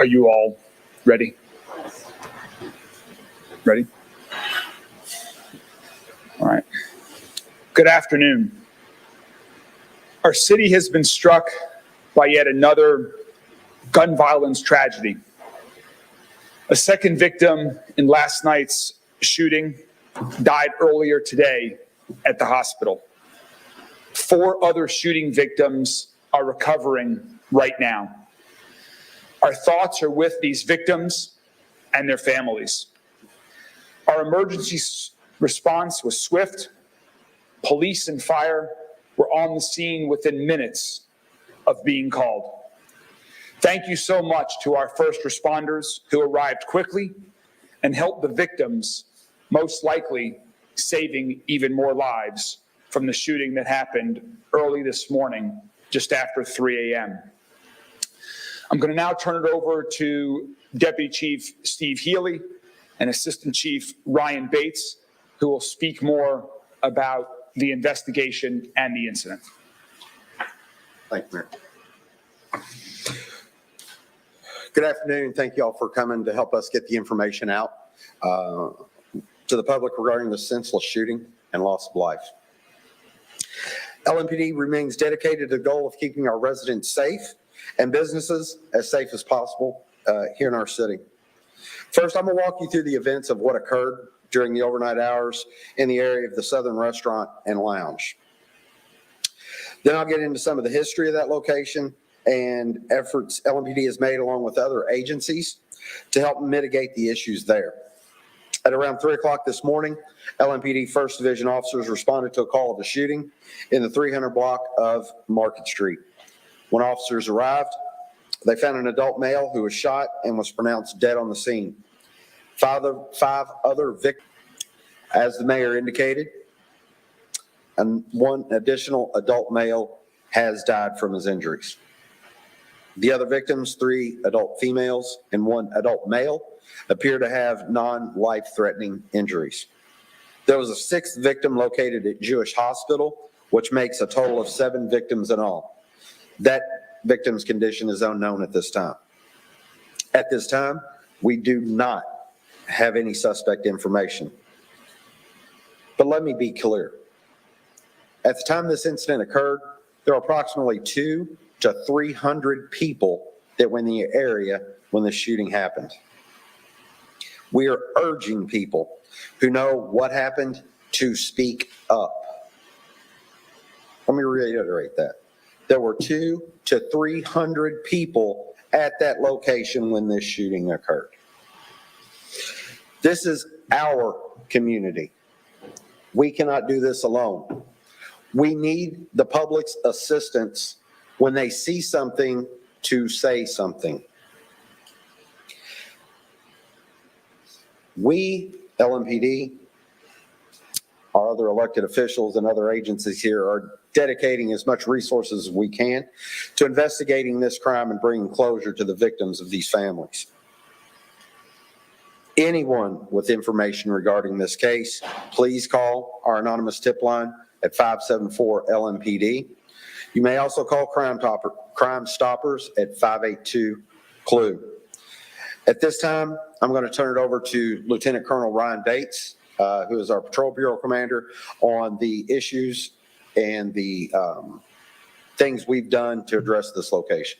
Are you all ready? Ready? All right. Good afternoon. Our city has been struck by yet another gun violence tragedy. A second victim in last night's shooting died earlier today at the hospital. 4 other shooting victims are recovering right now. Our thoughts are with these victims and their families. Our emergency response was swift. Police and fire were on the scene within minutes of being called. Thank you so much to our first responders who arrived quickly and helped the victims, most likely saving even more lives from the shooting that happened early this morning, just after 3 a.m. I'm going to now turn it over to Deputy Chief Steve Healy and Assistant Chief Ryan Bates, who will speak more about the investigation and the incident. Thank you, Mayor. Good afternoon. Thank you all for coming to help us get the information out to the public regarding the senseless shooting and loss of life. LMPD remains dedicated to the goal of keeping our residents safe and businesses as safe as possible here in our city. First, I'm going to walk you through the events of what occurred during the overnight hours in the area of the Southern Restaurant and Lounge. Then I'll get into some of the history of that location and efforts LMPD has made along with other agencies to help mitigate the issues there. At around 3 o'clock this morning, LMPD 1st Division officers responded to a call of a shooting in the 300 block of Market Street. When officers arrived, they found an adult male who was shot and was pronounced dead on the scene. 5 other victims, as the mayor indicated, and 1 additional adult male has died from his injuries. The other victims, 3 adult females and 1 adult male, appear to have non-life-threatening injuries. There was a 6th victim located at Jewish Hospital, which makes a total of 7 victims in all. That victim's condition is unknown at this time. At this time, we do not have any suspect information. But let me be clear. At the time this incident occurred, there were approximately 200 to 300 people that were in the area when the shooting happened. We are urging people who know what happened to speak up. Let me reiterate that. There were 200 to 300 people at that location when this shooting occurred. This is our community. We cannot do this alone. We need the public's assistance when they see something to say something. We, LMPD, our other elected officials and other agencies here are dedicating as much resources as we can to investigating this crime and bringing closure to the victims of these families. Anyone with information regarding this case, please call our anonymous tip line at 574-LMPD. You may also call Crime Stoppers at 582-CLUE. At this time, I'm going to turn it over to Lieutenant Colonel Ryan Bates, who is our Patrol Bureau Commander, on the issues and the things we've done to address this location.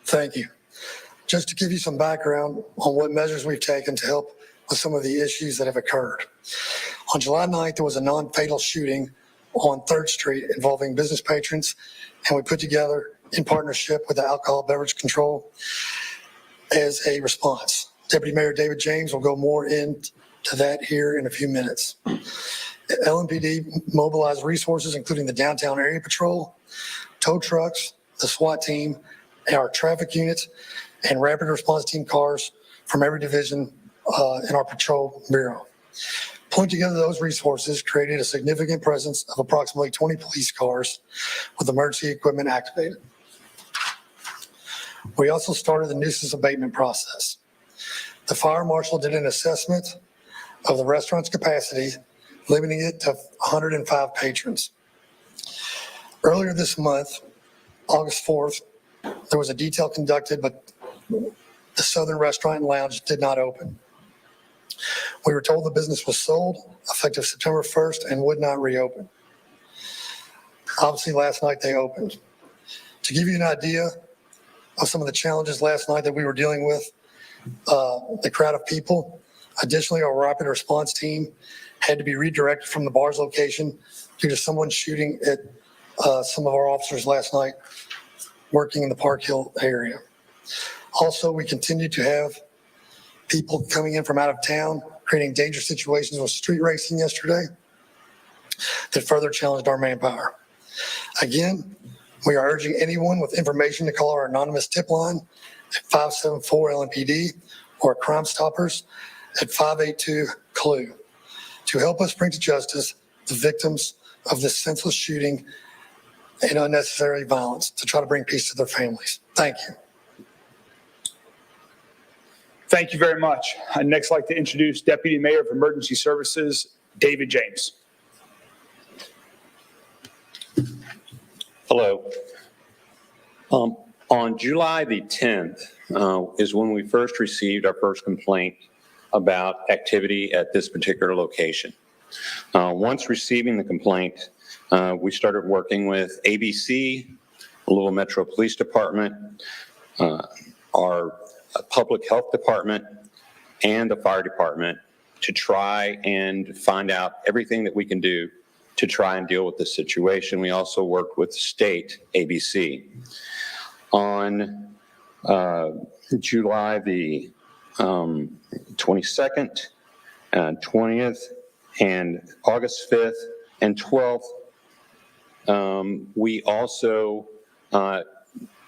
Thank you. Just to give you some background on what measures we've taken to help with some of the issues that have occurred. On July 9th, there was a non-fatal shooting on 3rd Street involving business patrons, and we put together, in partnership with the Alcohol Beverage Control, as a response. Deputy Mayor David James will go more into that here in a few minutes. LMPD mobilized resources, including the downtown area patrol, tow trucks, the SWAT team, our traffic units, and rapid response team cars from every division in our patrol bureau. Pulling together those resources created a significant presence of approximately 20 police cars with emergency equipment activated. We also started the nuisance abatement process. The fire marshal did an assessment of the restaurant's capacity, limiting it to 105 patrons. Earlier this month, August 4th, there was a detail conducted, but the Southern Restaurant and Lounge did not open. We were told the business was sold effective September 1st and would not reopen. Obviously, last night they opened. To give you an idea of some of the challenges last night that we were dealing with, the crowd of people, additionally, our rapid response team had to be redirected from the bar's location due to someone shooting at some of our officers last night working in the Park Hill area. Also, we continue to have people coming in from out of town, creating dangerous situations with street racing yesterday that further challenged our manpower. Again, we are urging anyone with information to call our anonymous tip line at 574-LMPD or Crime Stoppers at 582-CLUE to help us bring to justice the victims of this senseless shooting and unnecessary violence, to try to bring peace to their families. Thank you. Thank you very much. I'd next like to introduce Deputy Mayor of Emergency Services, David James. Hello. On July the 10th is when we first received our first complaint about activity at this particular location. Once receiving the complaint, we started working with ABC, Louisville Metro Police Department, our Public Health Department, and the Fire Department to try and find out everything that we can do to try and deal with this situation. We also worked with the state ABC. On July the 22nd, 20th, and August 5th and 12th, we also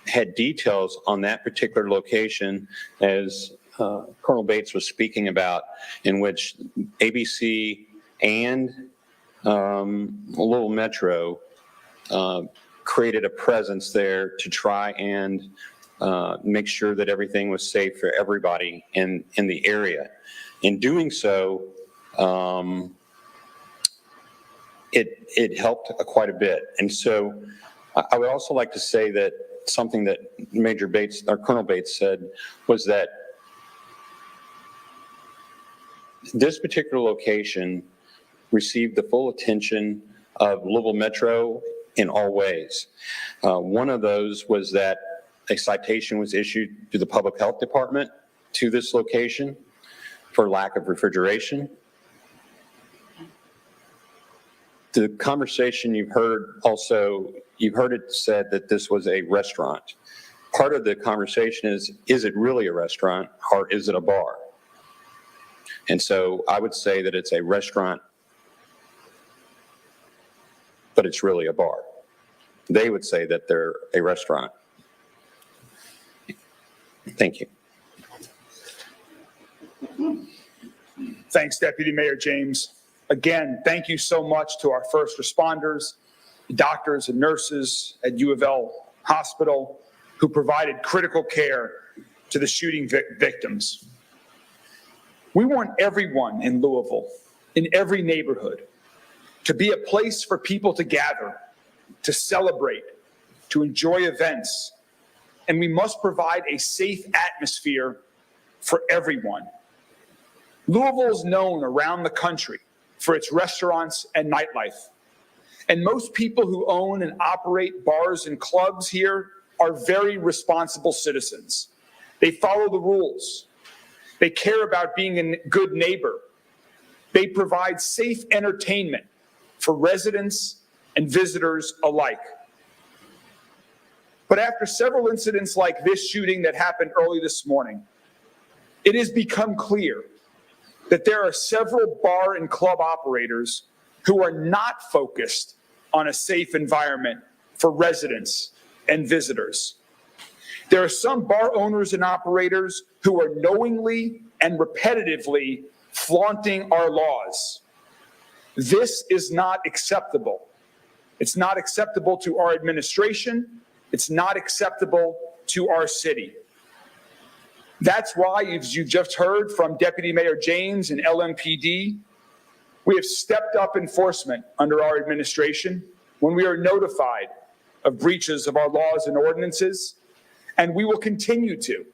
had details on that particular location, as Colonel Bates was speaking about, in which ABC and Louisville Metro created a presence there to try and make sure that everything was safe for everybody in the area. In doing so, it helped quite a bit. And so I would also like to say that something that Major Bates, or Colonel Bates, said was that this particular location received the full attention of Louisville Metro in all ways. One of those was that a citation was issued to the Public Health Department to this location for lack of refrigeration. The conversation you've heard it said that this was a restaurant. Part of the conversation is it really a restaurant or is it a bar? And so I would say that it's a restaurant, but it's really a bar. They would say that they're a restaurant. Thank you. Thanks, Deputy Mayor James. Again, thank you so much to our first responders, doctors and nurses at U of L Hospital who provided critical care to the shooting victims. We want everyone in Louisville, in every neighborhood, to be a place for people to gather, to celebrate, to enjoy events, and we must provide a safe atmosphere for everyone. Louisville is known around the country for its restaurants and nightlife. And most people who own and operate bars and clubs here are very responsible citizens. They follow the rules. They care about being a good neighbor. They provide safe entertainment for residents and visitors alike. But after several incidents like this shooting that happened early this morning, it has become clear that there are several bar and club operators who are not focused on a safe environment for residents and visitors. There are some bar owners and operators who are knowingly and repetitively flaunting our laws. This is not acceptable. It's not acceptable to our administration. It's not acceptable to our city. That's why, as you just heard from Deputy Mayor James and LMPD, we have stepped up enforcement under our administration when we are notified of breaches of our laws and ordinances, and we will continue to.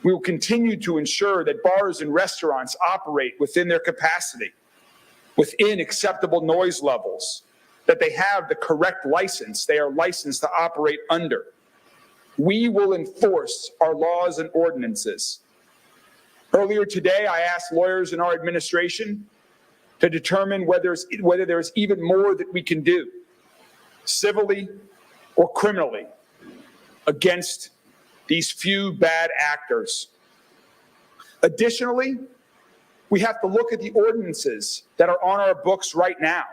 We will continue to ensure that bars and restaurants operate within their capacity, within acceptable noise levels, that they have the correct license they are licensed to operate under. We will enforce our laws and ordinances. Earlier today, I asked lawyers in our administration to determine whether there's even more that we can do, civilly or criminally, against these few bad actors. Additionally, we have to look at the ordinances that are on our books right now,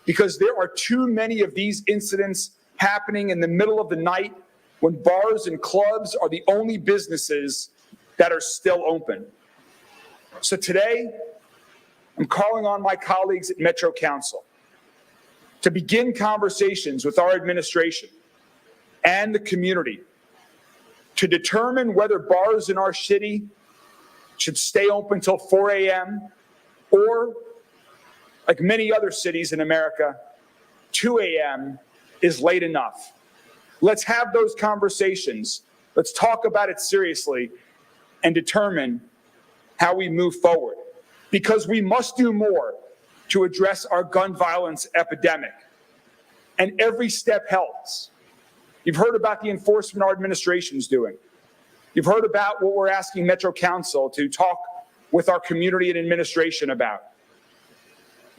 because there are too many of these incidents happening in the middle of the night when bars and clubs are the only businesses that are still open. So today, I'm calling on my colleagues at Metro Council to begin conversations with our administration and the community to determine whether bars in our city should stay open till 4 a.m. or, like many other cities in America, 2 a.m. is late enough. Let's have those conversations. Let's talk about it seriously and determine how we move forward, because we must do more to address our gun violence epidemic. And every step helps. You've heard about the enforcement our administration is doing. You've heard about what we're asking Metro Council to talk with our community and administration about.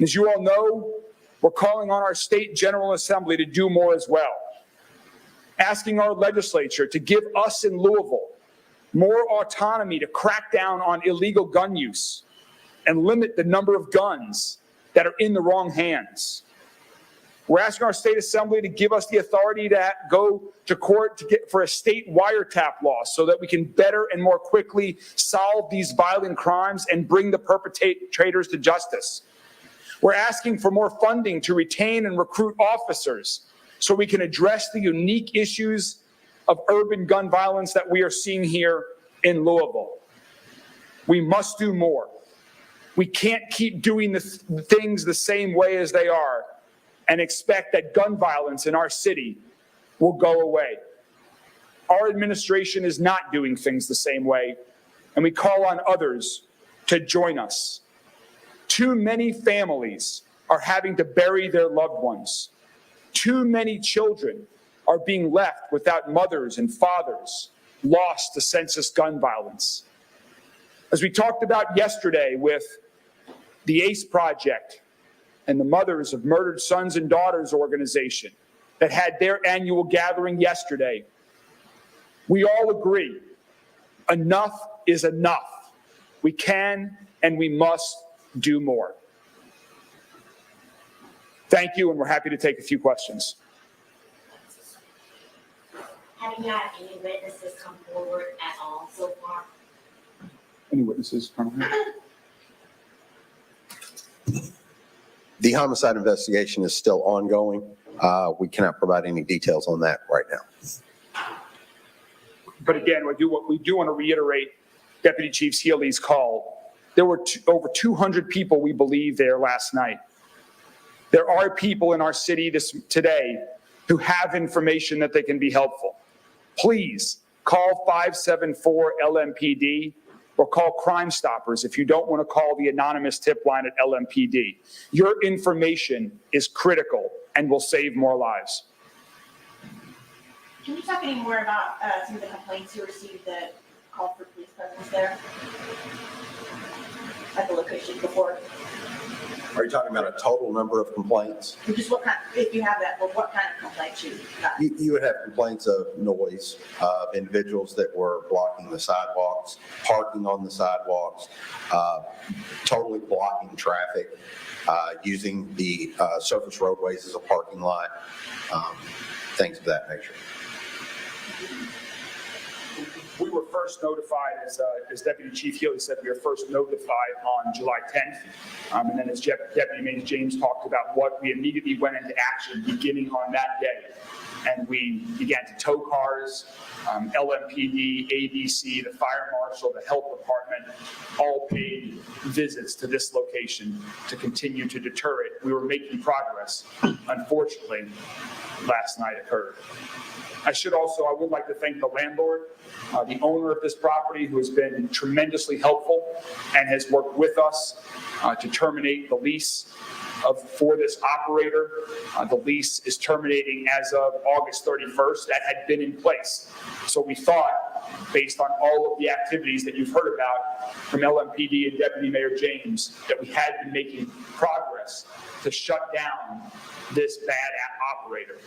As you all know, we're calling on our state General Assembly to do more as well, asking our legislature to give us in Louisville more autonomy to crack down on illegal gun use and limit the number of guns that are in the wrong hands. We're asking our state assembly to give us the authority to go to court for a state wiretap law so that we can better and more quickly solve these violent crimes and bring the perpetrators to justice. We're asking for more funding to retain and recruit officers so we can address the unique issues of urban gun violence that we are seeing here in Louisville. We must do more. We can't keep doing the things the same way as they are and expect that gun violence in our city will go away. Our administration is not doing things the same way, and we call on others to join us. Too many families are having to bury their loved ones. Too many children are being left without mothers and fathers, lost to senseless gun violence. As we talked about yesterday with the ACE Project and the Mothers of Murdered Sons and Daughters organization that had their annual gathering yesterday, we all agree, enough is enough. We can and we must do more. Thank you, and we're happy to take a few questions. Have you had any witnesses come forward at all so far? Any witnesses? The homicide investigation is still ongoing. We cannot provide any details on that right now. But again, we do want to reiterate Deputy Chief Healy's call. There were over 200 people, we believe, there last night. There are people in our city today who have information that they can be helpful. Please call 574-LMPD or call Crime Stoppers if you don't want to call the anonymous tip line at LMPD. Your information is critical and will save more lives. Can you talk any more about some of the complaints you received that called for police presence there at the location before? Are you talking about a total number of complaints? Just what kind, if you have that, what kind of complaints you got? You would have complaints of noise, of individuals that were blocking the sidewalks, parking on the sidewalks, totally blocking traffic, using the surface roadways as a parking lot, things of that nature. We were first notified, as Deputy Chief Healy said, we were first notified on July 10th. And then as Deputy Major James talked about we immediately went into action beginning on that day. And we began to tow cars, LMPD, ADC, the fire marshal, the health department, all paid visits to this location to continue to deter it. We were making progress. Unfortunately, last night occurred. I would like to thank the landlord, the owner of this property, who has been tremendously helpful and has worked with us to terminate the lease for this operator. The lease is terminating as of August 31st. That had been in place. So we thought, based on all of the activities that you've heard about from LMPD and Deputy Mayor James, that we had been making progress to shut down this bad operator.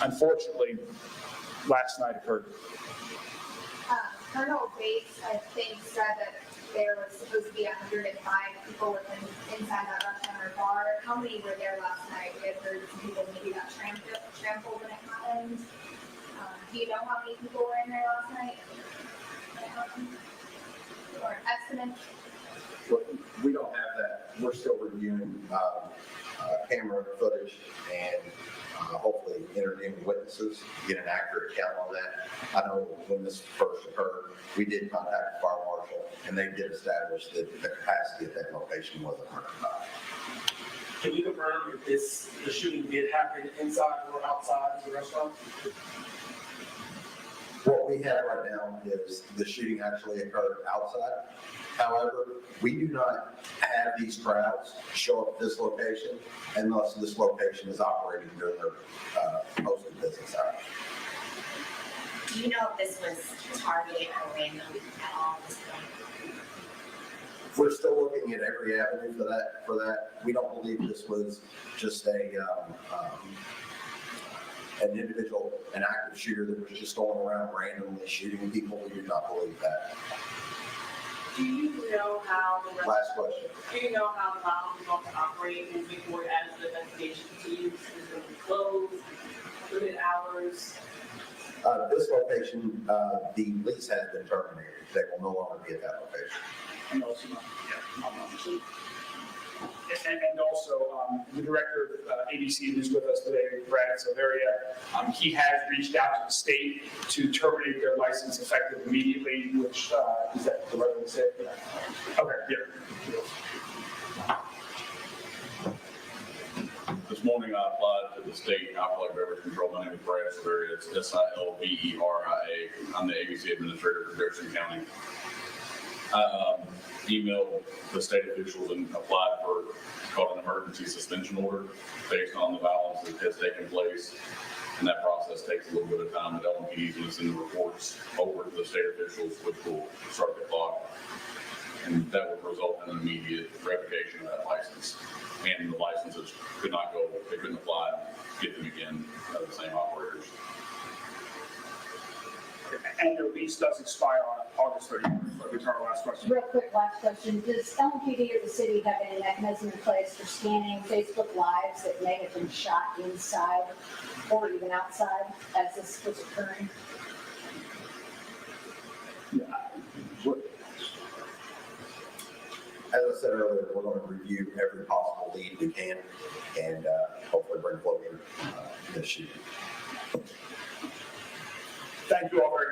Unfortunately, last night occurred. Colonel Bates, I think, said that there was supposed to be 105 people inside that restaurant or bar. How many were there last night? We had heard some people maybe got trampled when it happened. Do you know how many people were in there last night? Or an estimate? We don't have that. We're still reviewing camera footage and hopefully interviewing witnesses to get an accurate count on that. I know when this first occurred, we did contact the fire marshal, and they did establish that the capacity of that location was 105. Can you confirm if the shooting did happen inside or outside the restaurant? What we have right now is the shooting actually occurred outside. However, we do not have these crowds show up at this location unless this location is operating during their posted business hours. Do you know if this was targeted or random at all at this point? We're still looking at every avenue for that. We don't believe this was just an individual, an active shooter that was just going around randomly shooting people. We do not believe that. Do you know how the rest, Last question. do you know how the violence is going to operate moving forward as the investigation continues? Is it going to be closed, limited hours? This location, the lease has been terminated. They will no longer be at that location. And also, the director of ABC who's with us today, Brad Silveria, he has reached out to the state to terminate their license effective immediately, which, is that the right way to say it? Okay, yeah. This morning I applied to the state alcoholic beverage control. My name is Brad Silveria. It's Silveria. I'm the ABC administrator for Jefferson County. I emailed the state officials and applied for called an emergency suspension order based on the violence that has taken place. And that process takes a little bit of time. The LMPD is going to send the reports over to the state officials, which will start the clock. And that would result in an immediate revocation of that license. And the licenses could not go, they couldn't apply and get them again, the same operators. And their lease does expire on August 31st. Let me turn our last question. Real quick, last question. Does LMPD or the city have any mechanism in place for scanning Facebook Lives that may have been shot inside or even outside as this was occurring? As I said earlier, we're going to review every possible lead we can and hopefully bring closure to this shooting. Thank you all very much.